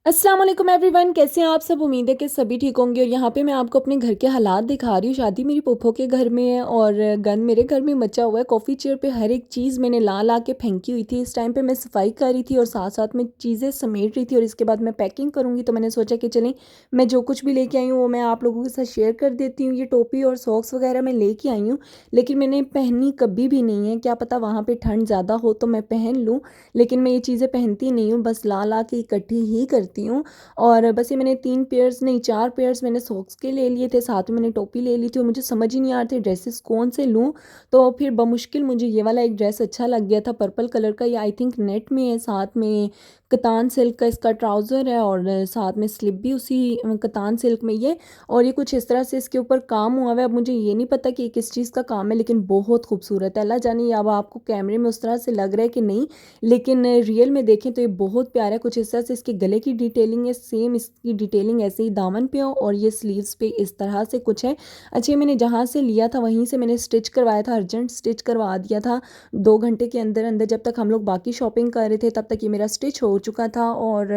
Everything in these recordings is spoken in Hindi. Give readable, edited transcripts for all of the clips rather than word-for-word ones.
अस्सलाम वालेकुम एवरीवन, कैसे हैं आप सब। उम्मीद है कि सभी ठीक होंगे। और यहाँ पे मैं आपको अपने घर के हालात दिखा रही हूँ। शादी मेरी फूफो के घर में है और गंद मेरे घर में मचा हुआ है। कॉफ़ी चेयर पे हर एक चीज़ मैंने ला ला के फेंकी हुई थी। इस टाइम पे मैं सफाई कर रही थी और साथ साथ में चीज़ें समेट रही थी और इसके बाद मैं पैकिंग करूँगी। तो मैंने सोचा कि चलें, मैं जो कुछ भी लेके आई हूँ वो मैं आप लोगों के साथ शेयर कर देती हूँ। ये टोपी और सॉक्स वगैरह मैं लेके आई हूँ, लेकिन मैंने पहनी कभी भी नहीं है। क्या पता वहाँ पर ठंड ज़्यादा हो तो मैं पहन लूँ, लेकिन मैं ये चीज़ें पहनती नहीं हूँ, बस ला ला के इकट्ठी ही करती हूँ। और बस ये मैंने 3 पेयर्स नहीं 4 पेयर्स मैंने सॉक्स के ले लिए थे, साथ में मैंने टोपी ले ली थी और मुझे समझ ही नहीं आ रही थी ड्रेसेस कौन से लूँ। तो फिर बमुश्किल मुझे ये वाला एक ड्रेस अच्छा लग गया था, पर्पल कलर का। ये आई थिंक नेट में है, साथ में कतान सिल्क का इसका ट्राउज़र है और साथ में स्लिप भी उसी कतान सिल्क में ये। और ये कुछ इस तरह से इसके ऊपर काम हुआ हुआ है। अब मुझे ये नहीं पता कि ये किस चीज़ का काम है, लेकिन बहुत खूबसूरत है। अल्लाह जाने ये अब आपको कैमरे में उस तरह से लग रहा है कि नहीं, लेकिन रियल में देखें तो ये बहुत प्यारा है। कुछ इस तरह से इसके गले की डिटेलिंग है, सेम इसकी डिटेलिंग ऐसे ही दामन पे हो और ये स्लीव्स पे इस तरह से कुछ है। अच्छा, ये मैंने जहाँ से लिया था वहीं से मैंने स्टिच करवाया था, अर्जेंट स्टिच करवा दिया था 2 घंटे के अंदर अंदर। जब तक हम लोग बाकी शॉपिंग कर रहे थे तब तक ये मेरा स्टिच हो चुका था और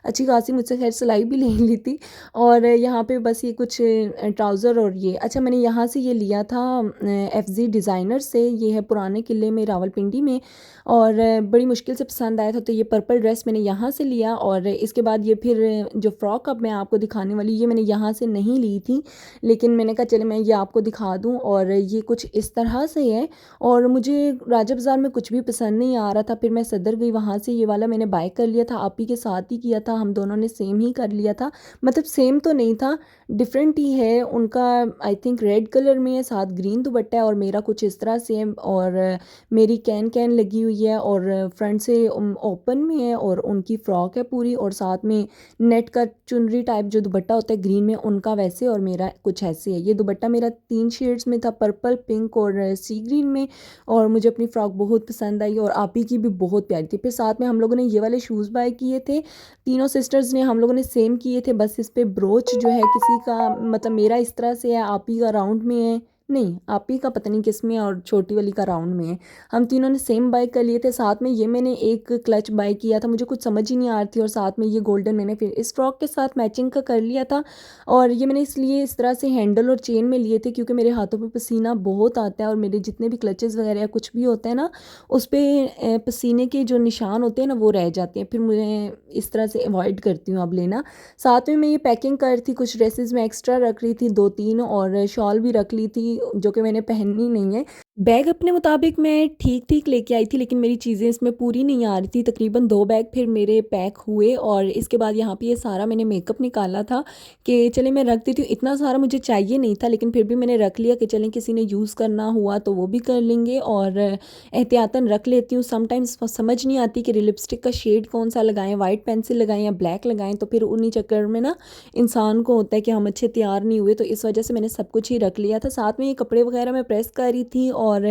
अच्छी खासी मुझसे खैर सिलाई भी ले ली थी। और यहाँ पे बस ये कुछ ट्राउज़र और ये अच्छा मैंने यहाँ से ये लिया था FZ डिज़ाइनर से। ये है पुराने किले में, रावलपिंडी में। और बड़ी मुश्किल से पसंद आया था, तो ये पर्पल ड्रेस मैंने यहाँ से लिया। और इसके बाद ये फिर जो फ़्रॉक अब मैं आपको दिखाने वाली, ये मैंने यहाँ से नहीं ली थी, लेकिन मैंने कहा चले मैं ये आपको दिखा दूँ। और ये कुछ इस तरह से है और मुझे राजा बाज़ार में कुछ भी पसंद नहीं आ रहा था। फिर मैं सदर गई, वहाँ से ये वाला मैंने बाय कर लिया था। आप ही के साथ ही किया था, हम दोनों ने सेम ही कर लिया था। मतलब सेम तो नहीं था, डिफरेंट ही है। उनका आई थिंक रेड कलर में है, साथ ग्रीन दुपट्टा है और मेरा कुछ इस तरह से है। और मेरी कैन कैन लगी हुई है और फ्रंट से ओपन में है और उनकी फ़्रॉक है पूरी और साथ में नेट का चुनरी टाइप जो दुपट्टा होता है ग्रीन में, उनका वैसे और मेरा कुछ ऐसे है। ये दुपट्टा मेरा 3 शेड्स में था, पर्पल, पिंक और सी ग्रीन में। और मुझे अपनी फ़्रॉक बहुत पसंद आई और आप ही की भी बहुत प्यारी थी। फिर साथ में हम लोगों ने ये वाले शूज़ बाय किए थे, तीनों सिस्टर्स ने, हम लोगों ने सेम किए थे। बस इस पे ब्रोच जो है किसी का, मतलब मेरा इस तरह से है, आप ही का राउंड में है, नहीं आप ही का पता नहीं किस में है और छोटी वाली का राउंड में है। हम तीनों ने सेम बाय कर लिए थे। साथ में ये मैंने एक क्लच बाय किया था, मुझे कुछ समझ ही नहीं आ रही थी। और साथ में ये गोल्डन मैंने फिर इस फ्रॉक के साथ मैचिंग का कर लिया था। और ये मैंने इसलिए इस तरह से हैंडल और चेन में लिए थे क्योंकि मेरे हाथों पे पसीना बहुत आता है और मेरे जितने भी क्लचेस वगैरह या कुछ भी होते हैं ना, उस पर पसीने के जो निशान होते हैं ना वो रह जाते हैं। फिर मुझे इस तरह से अवॉइड करती हूँ अब लेना। साथ में मैं ये पैकिंग कर थी, कुछ ड्रेसेस मैं एक्स्ट्रा रख रही थी 2-3 और शॉल भी रख ली थी जो कि मैंने पहननी नहीं है। बैग अपने मुताबिक मैं ठीक ठीक लेके आई थी, लेकिन मेरी चीज़ें इसमें पूरी नहीं आ रही थी। तकरीबन 2 बैग फिर मेरे पैक हुए और इसके बाद यहाँ पे ये सारा मैंने मेकअप निकाला था कि चले मैं रख देती हूँ। इतना सारा मुझे चाहिए नहीं था, लेकिन फिर भी मैंने रख लिया कि चलें किसी ने यूज़ करना हुआ तो वो भी कर लेंगे और एहतियातन रख लेती हूँ। समटाइम्स समझ नहीं आती कि लिपस्टिक का शेड कौन सा लगाएं, वाइट पेंसिल लगाएं या ब्लैक लगाएं, तो फिर उन्हीं चक्कर में ना इंसान को होता है कि हम अच्छे तैयार नहीं हुए। तो इस वजह से मैंने सब कुछ ही रख लिया था। साथ में ये कपड़े वगैरह मैं प्रेस कर रही थी और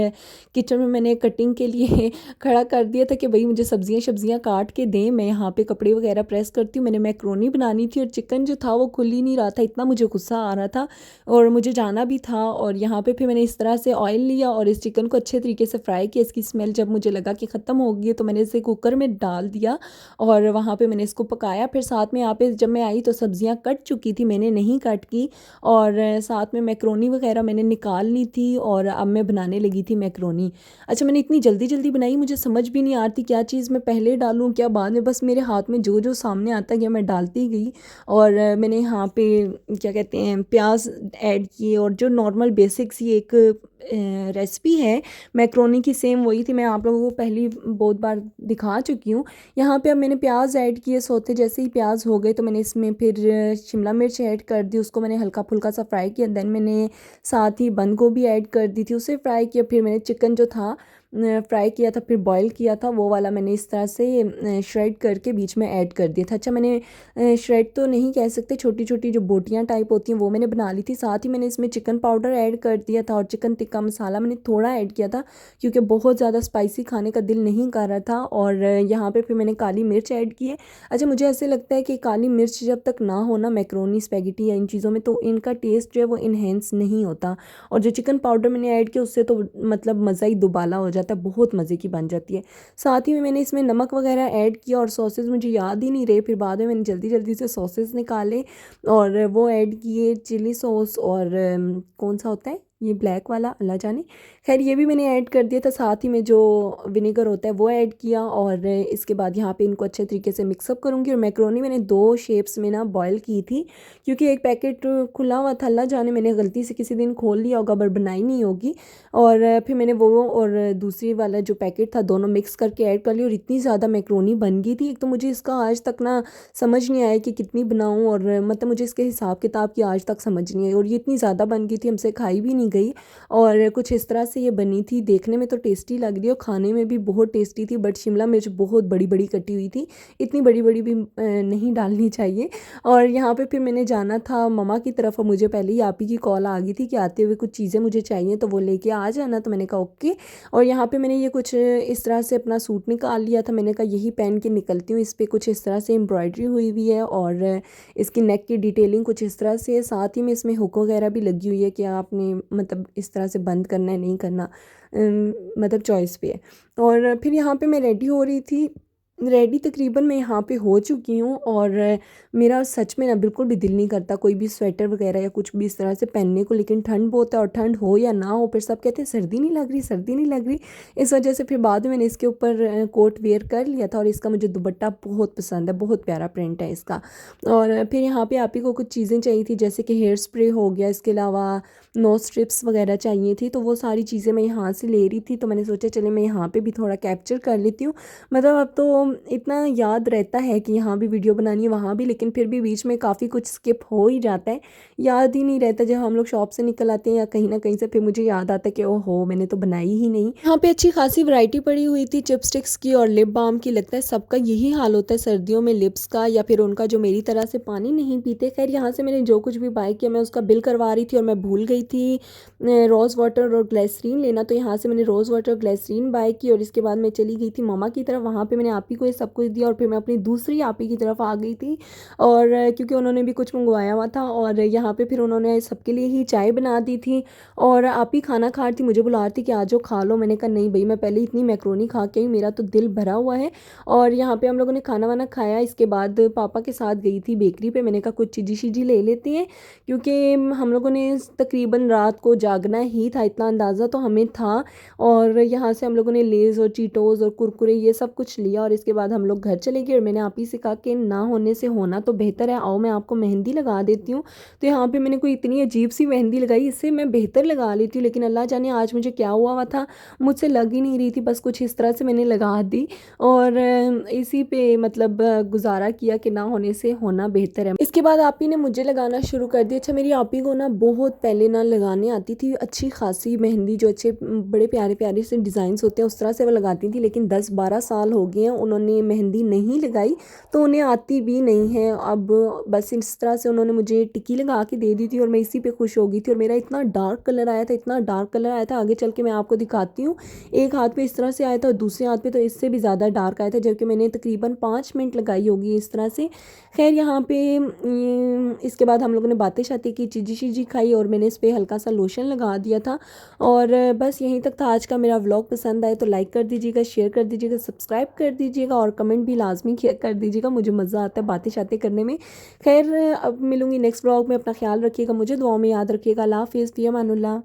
किचन में मैंने कटिंग के लिए खड़ा कर दिया था कि भाई मुझे सब्जियां सब्जियां काट के दें, मैं यहाँ पे कपड़े वगैरह प्रेस करती हूँ। मैंने मैक्रोनी बनानी थी और चिकन जो था वो खुल ही नहीं रहा था, इतना मुझे गुस्सा आ रहा था और मुझे जाना भी था। और यहाँ पे फिर मैंने इस तरह से ऑयल लिया और इस चिकन को अच्छे तरीके से फ्राई किया। इसकी स्मेल जब मुझे लगा कि ख़त्म हो गई है तो मैंने इसे कुकर में डाल दिया और वहाँ पे मैंने इसको पकाया। फिर साथ में यहाँ पे जब मैं आई तो सब्जियाँ कट चुकी थी, मैंने नहीं कट की। और साथ में मैक्रोनी वगैरह मैंने निकाल ली थी और अब मैं बनाने लगी थी मैक्रोनी। अच्छा, मैंने इतनी जल्दी जल्दी बनाई, मुझे समझ भी नहीं आ रही थी क्या चीज़ मैं पहले डालूँ क्या बाद में। बस मेरे हाथ में जो जो सामने आता गया मैं डालती गई। और मैंने यहाँ पे क्या कहते हैं प्याज ऐड किए और जो नॉर्मल बेसिक सी एक रेसिपी है मैक्रोनी की, सेम वही थी, मैं आप लोगों को पहली बहुत बार दिखा चुकी हूँ। यहाँ पे अब मैंने प्याज ऐड किए, सोते जैसे ही प्याज हो गए तो मैंने इसमें फिर शिमला मिर्च ऐड कर दी, उसको मैंने हल्का फुल्का सा फ्राई किया। देन मैंने साथ ही बंद गोभी ऐड कर दी थी, उसे फ्राई किया। फिर मैंने चिकन जो था फ्राई किया था, फिर बॉईल किया था, वो वाला मैंने इस तरह से श्रेड करके बीच में ऐड कर दिया था। अच्छा, मैंने श्रेड तो नहीं कह सकते, छोटी छोटी जो बोटियाँ टाइप होती हैं वो मैंने बना ली थी। साथ ही मैंने इसमें चिकन पाउडर ऐड कर दिया था और चिकन टिक्का मसाला मैंने थोड़ा ऐड किया था क्योंकि बहुत ज़्यादा स्पाइसी खाने का दिल नहीं कर रहा था। और यहाँ पे फिर मैंने काली मिर्च ऐड की है। अच्छा, मुझे ऐसे लगता है कि काली मिर्च जब तक ना हो ना मैक्रोनी स्पैगेटी या इन चीज़ों में, तो इनका टेस्ट जो है वो इन्हेंस नहीं होता। और जो चिकन पाउडर मैंने ऐड किया उससे तो मतलब मज़ा ही दुबाला हो जाता जाता है, बहुत मज़े की बन जाती है। साथ ही में मैंने इसमें नमक वगैरह ऐड किया और सॉसेस मुझे याद ही नहीं रहे, फिर बाद में मैंने जल्दी जल्दी से सॉसेस निकाले और वो ऐड किए, चिली सॉस और कौन सा होता है ये ब्लैक वाला, अल्लाह जाने। खैर ये भी मैंने ऐड कर दिया था, साथ ही में जो विनेगर होता है वो ऐड किया और इसके बाद यहाँ पे इनको अच्छे तरीके से मिक्सअप करूँगी। और मैक्रोनी मैंने 2 शेप्स में ना बॉयल की थी, क्योंकि एक पैकेट खुला हुआ था, अल्लाह जाने मैंने गलती से किसी दिन खोल लिया होगा, बट बनाई नहीं होगी। और फिर मैंने वो और दूसरी वाला जो पैकेट था दोनों मिक्स करके ऐड कर लिया और इतनी ज़्यादा मैक्रोनी बन गई थी। एक तो मुझे इसका आज तक ना समझ नहीं आया कि कितनी बनाऊँ, और मतलब मुझे इसके हिसाब किताब की आज तक समझ नहीं आई, और ये इतनी ज़्यादा बन गई थी हमसे खाई भी नहीं गई। और कुछ इस तरह से ये बनी थी, देखने में तो टेस्टी लग रही है और खाने में भी बहुत टेस्टी थी, बट शिमला मिर्च बहुत बड़ी बड़ी कटी हुई थी, इतनी बड़ी बड़ी भी नहीं डालनी चाहिए। और यहाँ पे फिर मैंने जाना था ममा की तरफ, और मुझे पहले ही आप ही की कॉल आ गई थी कि आते हुए कुछ चीज़ें मुझे चाहिए तो वो लेके आ जाना, तो मैंने कहा ओके। और यहाँ पे मैंने ये कुछ इस तरह से अपना सूट निकाल लिया था, मैंने कहा यही पहन के निकलती हूँ। इस पर कुछ इस तरह से एम्ब्रॉयडरी हुई हुई है और इसकी नेक की डिटेलिंग कुछ इस तरह से है, साथ ही में इसमें हुक वगैरह भी लगी हुई है कि आपने मतलब इस तरह से बंद करना है नहीं करना, मतलब चॉइस पे है। और फिर यहाँ पे मैं रेडी हो रही थी, रेडी तकरीबन मैं यहाँ पे हो चुकी हूँ, और मेरा सच में ना बिल्कुल भी दिल नहीं करता कोई भी स्वेटर वगैरह या कुछ भी इस तरह से पहनने को, लेकिन ठंड बहुत है और ठंड हो या ना हो फिर सब कहते हैं सर्दी नहीं लग रही, सर्दी नहीं लग रही। इस वजह से फिर बाद में मैंने इसके ऊपर कोट वेयर कर लिया था, और इसका मुझे दुपट्टा बहुत पसंद है, बहुत प्यारा प्रिंट है इसका। और फिर यहाँ पे आप ही को कुछ चीज़ें चाहिए थी, जैसे कि हेयर स्प्रे हो गया, इसके अलावा नोज स्ट्रिप्स वगैरह चाहिए थी, तो वो सारी चीज़ें मैं यहाँ से ले रही थी। तो मैंने सोचा चले मैं यहाँ पे भी थोड़ा कैप्चर कर लेती हूँ, मतलब अब तो इतना याद रहता है कि यहाँ भी वीडियो बनानी है वहाँ भी, लेकिन फिर भी बीच में काफ़ी कुछ स्किप हो ही जाता है, याद ही नहीं रहता। जब हम लोग शॉप से निकल आते हैं या कहीं ना कहीं से, फिर मुझे याद आता है कि ओहो मैंने तो बनाई ही नहीं। यहाँ पे अच्छी खासी वैरायटी पड़ी हुई थी चिपस्टिक्स की और लिप बाम की, लगता है सबका यही हाल होता है सर्दियों में लिप्स का, या फिर उनका जो मेरी तरह से पानी नहीं पीते। खैर यहाँ से मैंने जो कुछ भी बाय किया मैं उसका बिल करवा रही थी, और मैं भूल गई थी रोज़ वाटर और ग्लिसरीन लेना, तो यहाँ से मैंने रोज़ वाटर ग्लिसरीन बाय की, और इसके बाद मैं चली गई थी ममा की तरफ, वहाँ पे मैंने आप ही को ये सब कुछ दिया, और फिर मैं अपनी दूसरी आप ही की तरफ आ गई थी। और क्योंकि उन्होंने भी कुछ मंगवाया हुआ था, और यहाँ पे फिर उन्होंने सबके लिए ही चाय बना दी थी, और आप ही खाना खा रही थी, मुझे बुला रही थी कि आ जाओ खा लो। मैंने कहा नहीं भाई मैं पहले इतनी मैक्रोनी खा के ही मेरा तो दिल भरा हुआ है। और यहाँ पे हम लोगों ने खाना वाना खाया, इसके बाद पापा के साथ गई थी बेकरी पे, मैंने कहा कुछ चीज़ी शीजी ले लेते हैं, क्योंकि हम लोगों ने तकरीबन रात को जागना ही था, इतना अंदाज़ा तो हमें था। और यहाँ से हम लोगों ने लेज़ और चीटोज़ और कुरकुरे ये सब कुछ लिया, और इसके बाद हम लोग घर चले गए। और मैंने आप ही से कहा कि ना होने से होना तो बेहतर है, आओ मैं आपको मेहंदी लगा देती हूँ। तो यहाँ पे मैंने कोई इतनी अजीब सी मेहंदी लगाई, इससे मैं बेहतर लगा लेती हूँ, लेकिन अल्लाह जाने आज मुझे क्या हुआ था, मुझसे लग ही नहीं रही थी, बस कुछ इस तरह से मैंने लगा दी, और इसी पे मतलब गुजारा किया कि ना होने से होना बेहतर है। इसके बाद आप ही ने मुझे लगाना शुरू कर दिया। अच्छा मेरी आप ही को ना बहुत पहले ना लगाने आती थी अच्छी खासी मेहंदी, जो अच्छे बड़े प्यारे प्यारे से डिज़ाइंस होते हैं उस तरह से वो लगाती थी, लेकिन 10-12 साल हो गए हैं उन्होंने मेहंदी नहीं लगाई, तो उन्हें आती भी नहीं है। अब बस इस तरह से उन्होंने मुझे टिक्की लगा के दे दी थी, और मैं इसी पे खुश हो गई थी। और मेरा इतना डार्क कलर आया था, इतना डार्क कलर आया था, आगे चल के मैं आपको दिखाती हूँ। एक हाथ पे इस तरह से आया था और दूसरे हाथ पे तो इससे भी ज़्यादा डार्क आया था, जबकि मैंने तकरीबन 5 मिनट लगाई होगी इस तरह से। खैर यहाँ पे इसके बाद हम लोगों ने बातें शातें की, चीज़ी शीजी खाई, और मैंने इस पर हल्का सा लोशन लगा दिया था। और बस यहीं तक था आज का मेरा व्लॉग। पसंद आए तो लाइक कर दीजिएगा, शेयर कर दीजिएगा, सब्सक्राइब कर दीजिएगा, और कमेंट भी लाजमी कर दीजिएगा, मुझे मज़ा आता है बातें शातें करने में। खैर अब मिलूँगी नेक्स्ट व्लॉग में, अपना ख्याल रखिएगा, मुझे दुआओं में याद रखिएगा। अल्लाह हाफिज़, फ़ी अमानुल्लाह।